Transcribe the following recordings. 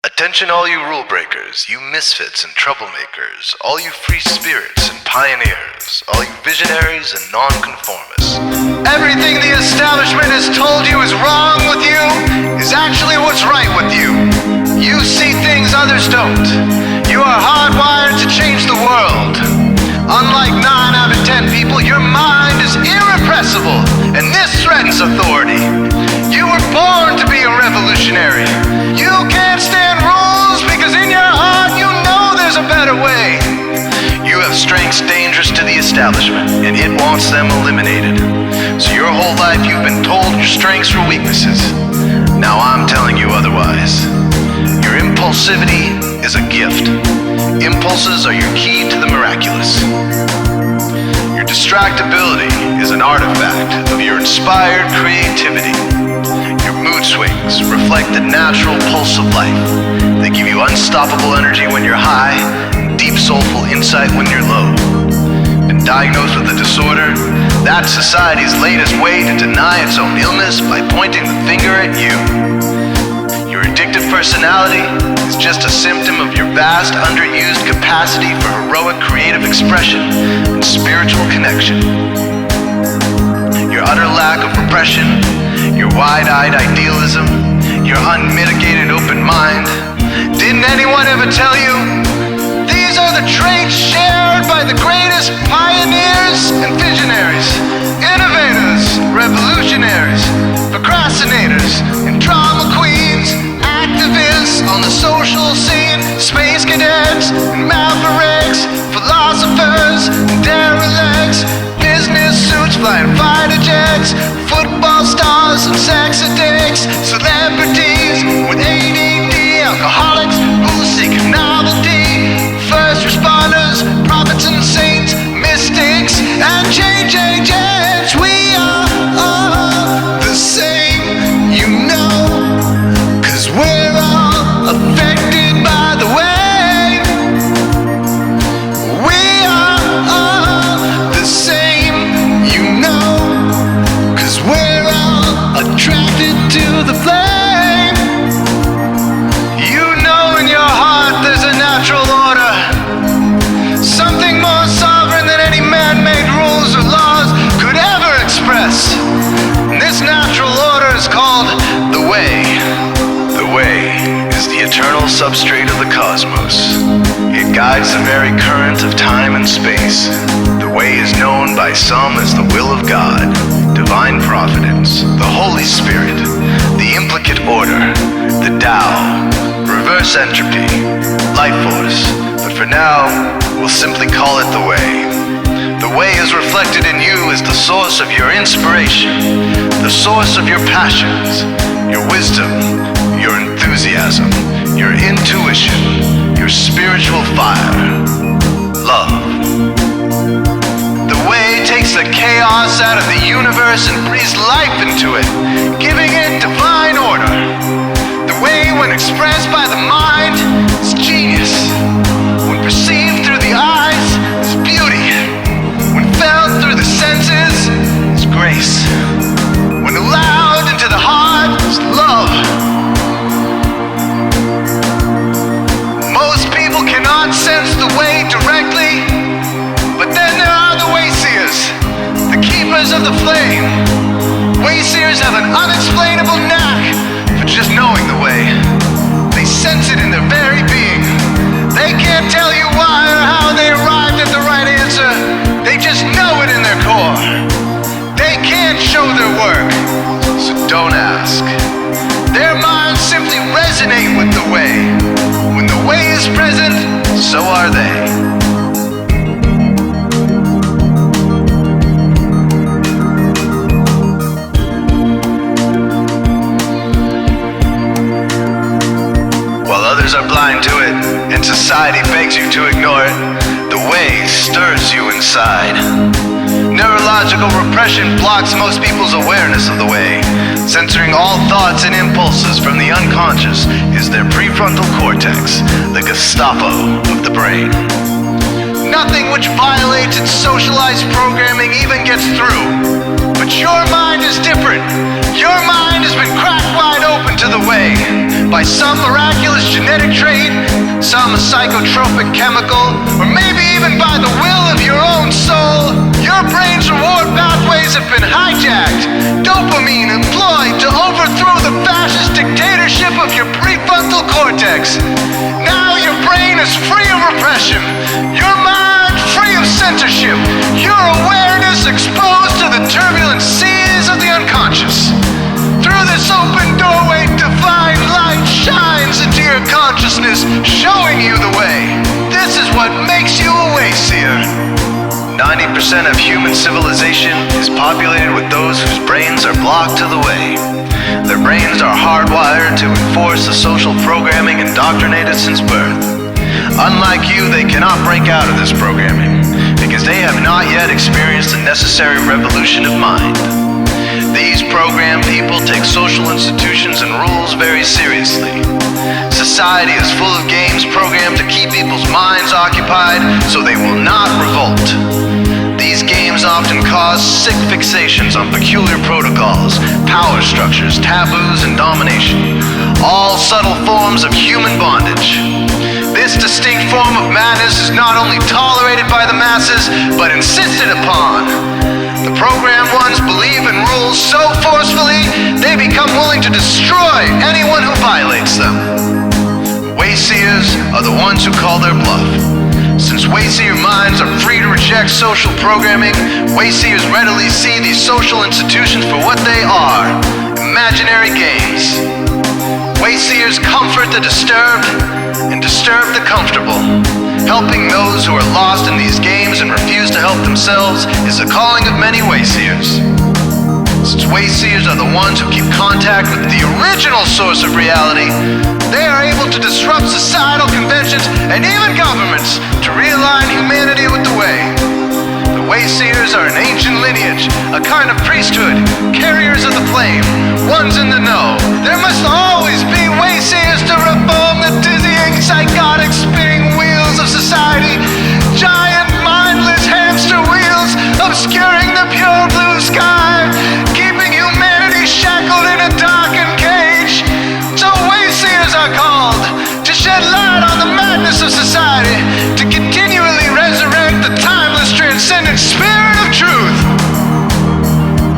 Attention all you rule breakers, you misfits and troublemakers, all you free spirits and pioneers, all you visionaries and nonconformists. Everything the establishment has told you is wrong with you is actually what's right with you. You see things others don't. You are hardwired to change the world. Unlike 9 out of 10 people, your mind is irrepressible, and this threatens authority. You were born to be a revolutionary. You can't stand rules because in your heart you know there's a better way. You have strengths dangerous to the establishment, and it wants them eliminated. So your whole life you've been told your strengths were weaknesses. Now I'm telling you otherwise. Your impulsivity is a gift. Impulses are your key to the miraculous. Your distractibility is an artifact of your inspired creativity. Your mood swings reflect the natural pulse of life. They give you unstoppable energy when you're high, and deep soulful insight when you're low. Been diagnosed with a disorder? That's society's latest way to deny its own illness by pointing the finger at you. Your addictive personality is just a symptom of your vast, underused capacity for heroic creative expression and spiritual connection. Your utter lack of repression, your wide-eyed idealism, your unmitigated open mind. Didn't anyone ever tell you? These are the traits shared by the greatest pioneers and visionaries, innovators, revolutionaries, procrastinators, and drama queens, activists on the social scene, space cadets, and mavericks, philosophers, and derelicts, business suits flying fighter jets, football stars and sex addicts, celebrities with ADD, alcoholics who seek novelty, first responders, prophets and saints, mystics, and change agents. We are all the same, you know, 'cause we're all affected by the way. We are all the same, you know, 'cause we're all attracted to the flame. You know in your heart there's a natural order, something more sovereign than any man-made rules or laws could ever express. And this natural order is called the way. The way is the eternal substrate of the cosmos. It guides the very current of time and space. The way is known by some as the will of God, divine providence, the Holy Spirit, the implicate order, the Tao, reverse entropy, life force. But for now, we'll simply call it the way. The way is reflected in you as the source of your inspiration, the source of your passions, your wisdom, your enthusiasm, your intuition, your spiritual fire, love. The way takes the chaos out of the universe and breathes life into it, giving it divine order. The way, when expressed by the mind, is genius. When perceived through the eyes, is beauty. When felt through the senses, is grace. When allowed into the heart, is love. Most people cannot sense the way directly, but then there are the wayseers, the keepers of the flame. Wayseers have an unexplainable knack for just knowing the way. They sense it in their very being. They can't tell you why or how they arrived at the right answer. They just know it in their core. They can't show their work, so don't ask. Their minds simply resonate with the way. When the way is present, so are they. While others are blind to it, and society begs you to ignore it, the way stirs you inside. Neurological repression blocks most people's awareness of the way. Censoring all thoughts and impulses from the unconscious is their prefrontal cortex, the Gestapo of the brain. Nothing which violates its socialized programming even gets through. But your mind is different. Your mind has been cracked wide open to the way. By some miraculous genetic trait, some psychotropic chemical, or maybe even by the will of your own soul, your brain's reward pathways have been hijacked. Dopamine employed to overthrow the fascist dictatorship of your prefrontal cortex. Now your brain is free of repression, your mind free of censorship, your awareness exposed to the turbulent seas of the unconscious. Through this open doorway, divine light shines into your consciousness, showing you the way. This is what makes you a Wayseer. 90% of human civilization is populated with those whose brains are blocked to the way. Their brains are hardwired to enforce the social programming indoctrinated since birth. Unlike you, they cannot break out of this programming, because they have not yet experienced the necessary revolution of mind. These programmed people take social institutions and rules very seriously. Society is full of games programmed to keep people's minds occupied so they will not revolt. These games often cause sick fixations on peculiar protocols, power structures, taboos, and domination, all subtle forms of human bondage. This distinct form of madness is not only tolerated by the masses, but insisted upon. The programmed ones believe in rules so forcefully, they become willing to destroy anyone who violates them. Wayseers are the ones who call their bluff. Since Wayseer minds are free to reject social programming, Wayseers readily see these social institutions for what they are: imaginary games. Wayseers comfort the disturbed and disturb the comfortable. Helping those who are lost in these games and refuse to help themselves is the calling of many Wayseers. Since Wayseers are the ones who keep contact with the original source of reality, they are able to disrupt societal conventions and even governments to realign humanity with the way. The Wayseers are an ancient lineage, a kind of priesthood, carriers of the flame, ones in the know. There must always be Wayseers to reform the dizzying, psychotic, spinning wheels of society. Giant, mindless hamster wheels obscuring the pure blue sky, keeping humanity shackled in a darkened cage. So Wayseers are called to shed light on the madness of society, to continually resurrect the timeless, transcendent spirit of truth.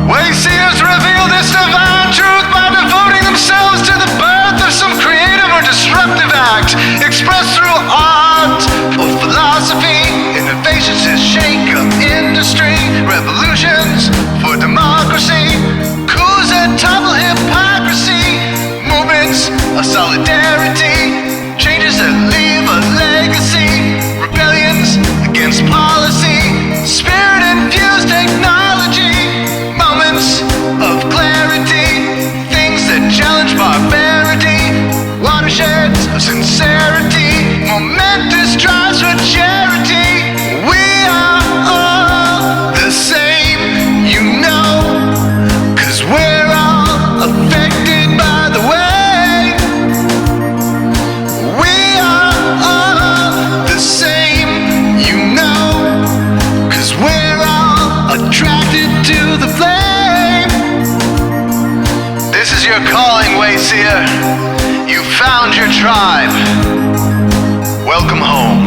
Wayseers reveal this divine truth by devoting themselves to the birth of some creative or disruptive act, expressed through art or philosophy. Innovations to shake up industry, revolutions for democracy, coups that topple hypocrisy, movements of solidarity, changes that leave a legacy, rebellions against policy, spirit-infused technology, moments of clarity, things that challenge barbarity, watersheds of sincerity, momentous drives for charity. We are all the same, you know, 'cause we're all affected by the way. We are all the same, you know, 'cause we're all attracted to the flame. This is your calling, Wayseer. You found your tribe. Welcome home.